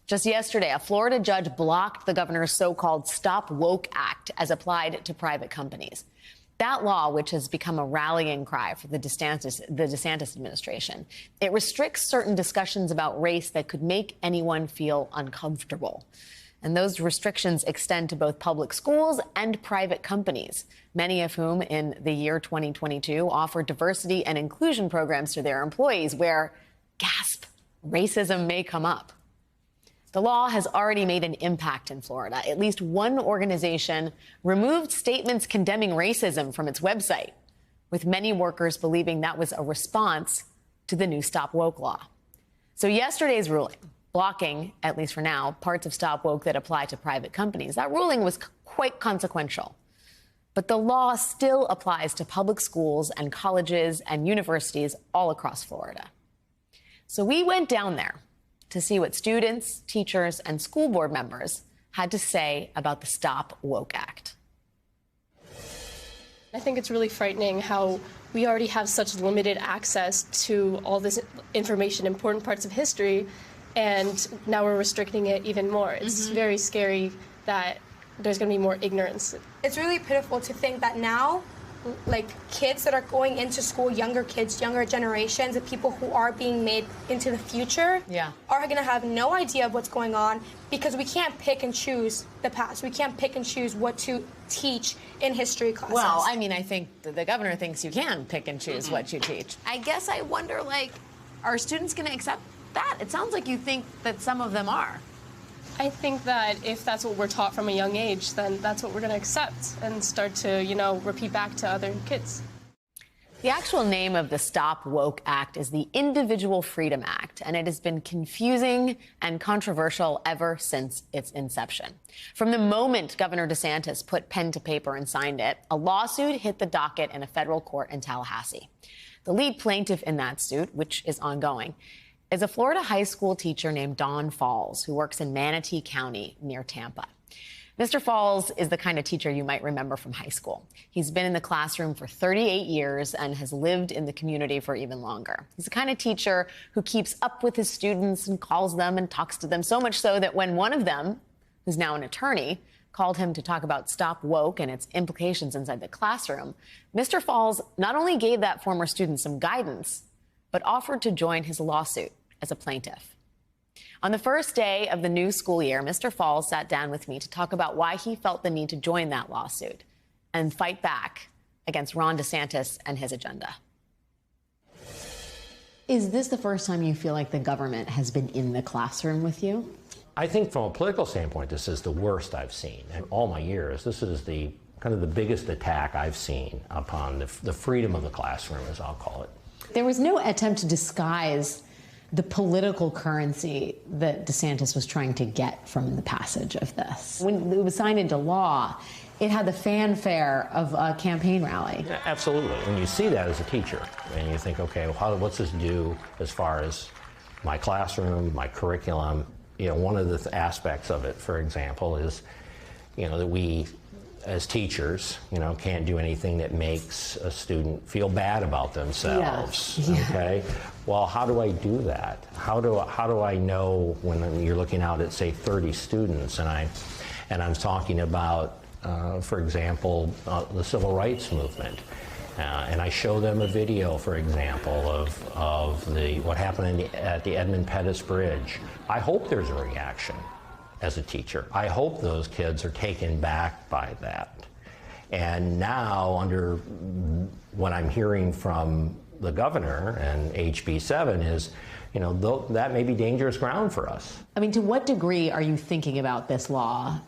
Just yesterday, a Florida judge blocked the governor's so-called Stop Woke Act as applied to private companies. That law, which has become a rallying cry for the DeSantis administration, it restricts certain discussions about race that could make anyone feel uncomfortable. And those restrictions extend to both public schools and private companies, many of whom in the year 2022 offer diversity and inclusion programs to their employees where, gasp, racism may come up. The law has already made an impact in Florida. At least one organization removed statements condemning racism from its website, with many workers believing that was a response to the new Stop Woke law. So yesterday's ruling, blocking, at least for now, parts of Stop Woke that apply to private companies, that ruling was quite consequential. But the law still applies to public schools and colleges and universities all across Florida. So we went down there to see what students, teachers, and school board members had to say about the Stop Woke Act. I think it's really frightening how we already have such limited access to all this information, important parts of history, and now we're restricting it even more. It's very scary that there's going to be more ignorance. It's really pitiful to think that now, like, kids that are going into school, younger kids, younger generations, the people who are being made into the future are going to have no idea of what's going on because we can't pick and choose the past. We can't pick and choose what to teach in history classes. Well, I mean, I think the governor thinks you can pick and choose what you teach. I guess I wonder, like, are students going to accept that? It sounds like you think that some of them are. I think that if that's what we're taught from a young age, then that's what we're going to accept and start to, repeat back to other kids. The actual name of the Stop Woke Act is the Individual Freedom Act, and it has been confusing and controversial ever since its inception. From the moment Governor DeSantis put pen to paper and signed it, a lawsuit hit the docket in a federal court in Tallahassee. The lead plaintiff in that suit, which is ongoing, is a Florida high school teacher named Don Falls, who works in Manatee County near Tampa. Mr. Falls is the kind of teacher you might remember from high school. He's been in the classroom for 38 years and has lived in the community for even longer. He's the kind of teacher who keeps up with his students and calls them and talks to them, so much so that when one of them, who's now an attorney, called him to talk about Stop Woke and its implications inside the classroom, Mr. Falls not only gave that former student some guidance, but offered to join his lawsuit as a plaintiff. On the first day of the new school year, Mr. Falls sat down with me to talk about why he felt the need to join that lawsuit and fight back against Ron DeSantis and his agenda. Is this the first time you feel like the government has been in the classroom with you? I think from a political standpoint, this is the worst I've seen in all my years. This is the kind of the biggest attack I've seen upon the freedom of the classroom, as I'll call it. There was no attempt to disguise the political currency that DeSantis was trying to get from the passage of this. When it was signed into law, it had the fanfare of a campaign rally. Yeah, absolutely. When you see that as a teacher, and you think, okay, well, what's this do as far as my classroom, my curriculum? One of the aspects of it, for example, is, that we, as teachers, can't do anything that makes a student feel bad about themselves. Yeah. Okay. Well, how do I do that? How do I know when you're looking out at, say, 30 students, and I'm talking about, for example, the civil rights movement, and I show them a video, for example, of what happened at the Edmund Pettus Bridge. I hope there's a reaction. As a teacher, I hope those kids are taken back by that. And now, under what I'm hearing from the governor and HB 7 is, that may be dangerous ground for us. I mean, to what degree are you thinking about this law?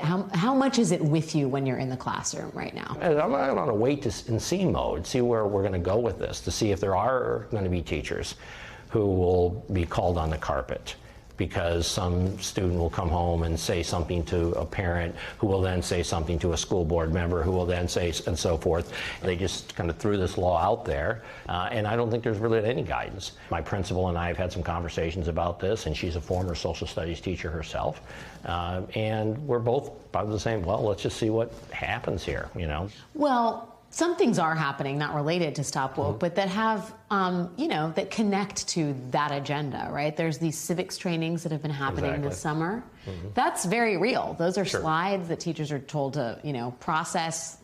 How much is it with you when you're in the classroom right now? I'm on a wait and see mode, see where we're going to go with this, to see if there are going to be teachers who will be called on the carpet because some student will come home and say something to a parent who will then say something to a school board member who will then say, and so forth. They just kind of threw this law out there, and I don't think there's really any guidance. My principal and I have had some conversations about this, and she's a former social studies teacher herself, and we're both about the same, well, let's just see what happens here, Well, some things are happening, not related to Stop Woke, but that have, that connect to that agenda, right? There's these civics trainings that have been happening this summer. That's very real. Those are slides that teachers are told to, process,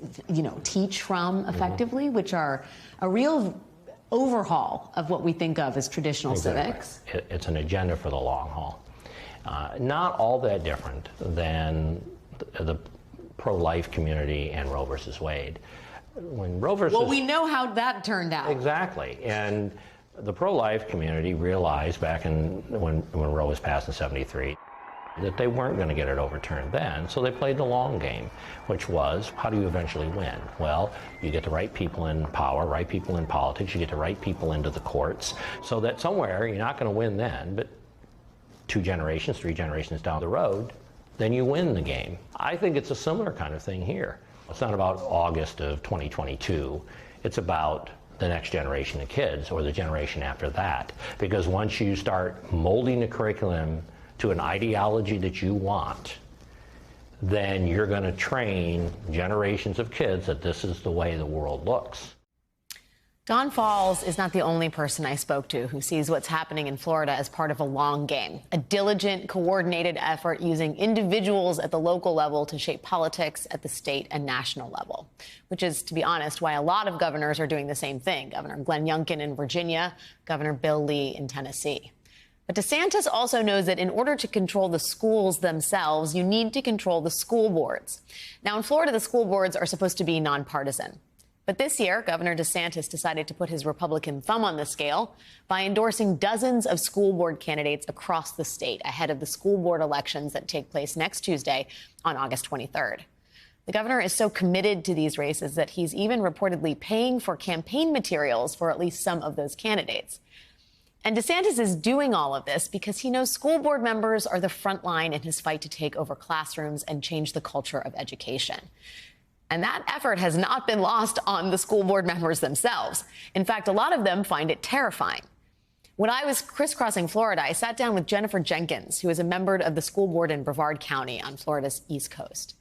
teach from effectively, which are a real overhaul of what we think of as traditional civics. It's an agenda for the long haul. Not all that different than the pro-life community and Roe versus Wade. When Roe versus... Well, we know how that turned out. Exactly. And the pro-life community realized back when Roe was passed in '73 that they weren't going to get it overturned then, so they played the long game, which was, how do you eventually win? Well, you get the right people in power, right people in politics, you get the right people into the courts, so that somewhere, you're not going to win then, but 2 generations, 3 generations down the road, then you win the game. I think it's a similar kind of thing here. It's not about August of 2022. It's about the next generation of kids or the generation after that. Because once you start molding the curriculum to an ideology that you want, then you're going to train generations of kids that this is the way the world looks. Don Falls is not the only person I spoke to who sees what's happening in Florida as part of a long game, a diligent, coordinated effort using individuals at the local level to shape politics at the state and national level, which is, to be honest, why a lot of governors are doing the same thing. Governor Glenn Youngkin in Virginia, Governor Bill Lee in Tennessee. But DeSantis also knows that in order to control the schools themselves, you need to control the school boards. Now, in Florida, the school boards are supposed to be nonpartisan. But this year, Governor DeSantis decided to put his Republican thumb on the scale by endorsing dozens of school board candidates across the state ahead of the school board elections that take place next Tuesday on August 23rd. The governor is so committed to these races that he's even reportedly paying for campaign materials for at least some of those candidates. And DeSantis is doing all of this because he knows school board members are the front line in his fight to take over classrooms and change the culture of education. And that effort has not been lost on the school board members themselves. In fact, a lot of them find it terrifying. When I was crisscrossing Florida, I sat down with Jennifer Jenkins, who is a member of the school board in Brevard County on Florida's East Coast.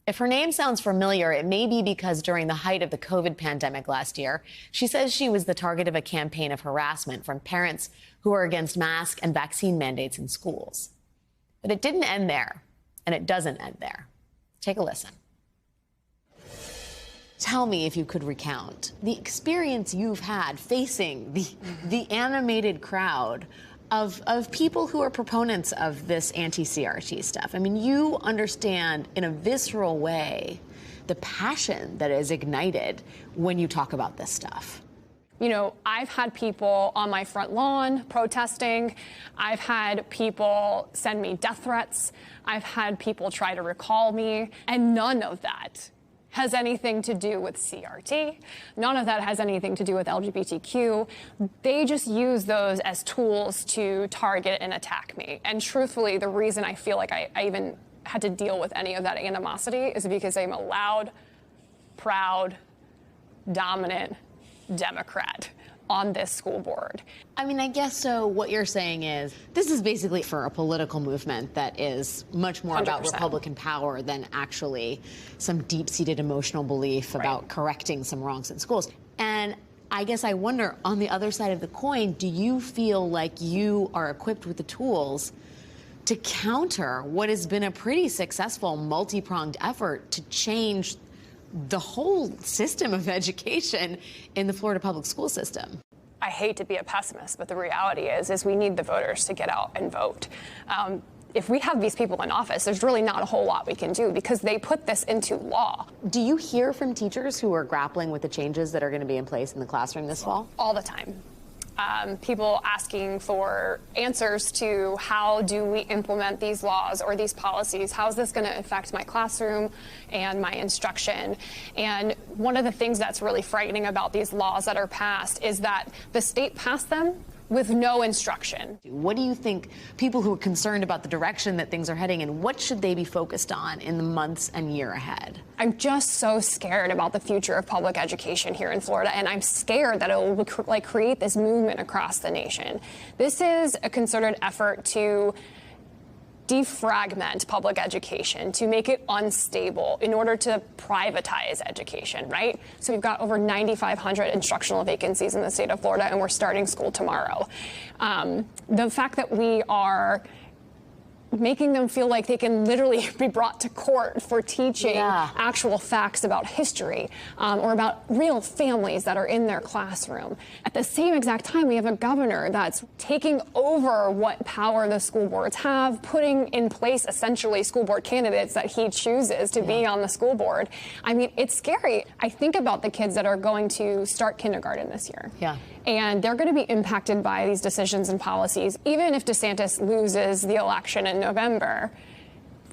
If her name sounds familiar, it may be because during the height of the COVID pandemic last year, she says she was the target of a campaign of harassment from parents who are against mask and vaccine mandates in schools. But it didn't end there, and it doesn't end there. Take a listen. Tell me, if you could recount the experience you've had facing the animated crowd of people who are proponents of this anti-CRT stuff. I mean, you understand in a visceral way the passion that is ignited when you talk about this stuff. You know, I've had people on my front lawn protesting. I've had people send me death threats. I've had people try to recall me, and none of that has anything to do with CRT. None of that has anything to do with LGBTQ. They just use those as tools to target and attack me. And truthfully, the reason I feel like I even had to deal with any of that animosity is because I'm a loud, proud, dominant Democrat on this school board. I mean, I guess so. What you're saying is this is basically for a political movement that is much more 100%. About Republican power than actually some deep-seated emotional belief about correcting some wrongs in schools. And I guess I wonder, on the other side of the coin, do you feel like you are equipped with the tools to counter what has been a pretty successful multi-pronged effort to change the whole system of education in the Florida public school system? I hate to be a pessimist, but the reality is we need the voters to get out and vote. If we have these people in office, there's really not a whole lot we can do because they put this into law. Do you hear from teachers who are grappling with the changes that are going to be in place in the classroom this fall? All the time. People asking for answers to how do we implement these laws or these policies? How is this going to affect my classroom and my instruction? And one of the things that's really frightening about these laws that are passed is that the state passed them with no instruction. What do you think people who are concerned about the direction that things are heading in, what should they be focused on in the months and year ahead? I'm just so scared about the future of public education here in Florida, and I'm scared that it will create this movement across the nation. This is a concerted effort to defragment public education, to make it unstable in order to privatize education, right? So we've got over 9,500 instructional vacancies in the state of Florida, and we're starting school tomorrow. The fact that we are making them feel like they can literally be brought to court for teaching actual facts about history or about real families that are in their classroom. At the same exact time, we have a governor that's taking over what power the school boards have, putting in place essentially school board candidates that he chooses to be on the school board. I mean, it's scary. I think about the kids that are going to start kindergarten this year. And they're going to be impacted by these decisions and policies, even if DeSantis loses the election in November,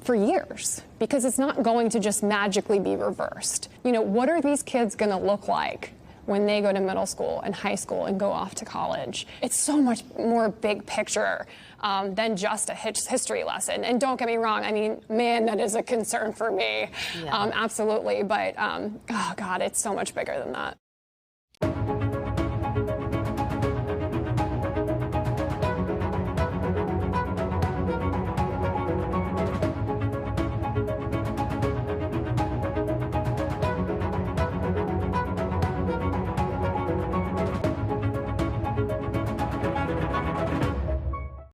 for years, because it's not going to just magically be reversed. You know, what are these kids going to look like when they go to middle school and high school and go off to college? It's so much more big picture than just a history lesson. And don't get me wrong, I mean, man, that is a concern for me. Absolutely. But, oh God, it's so much bigger than that.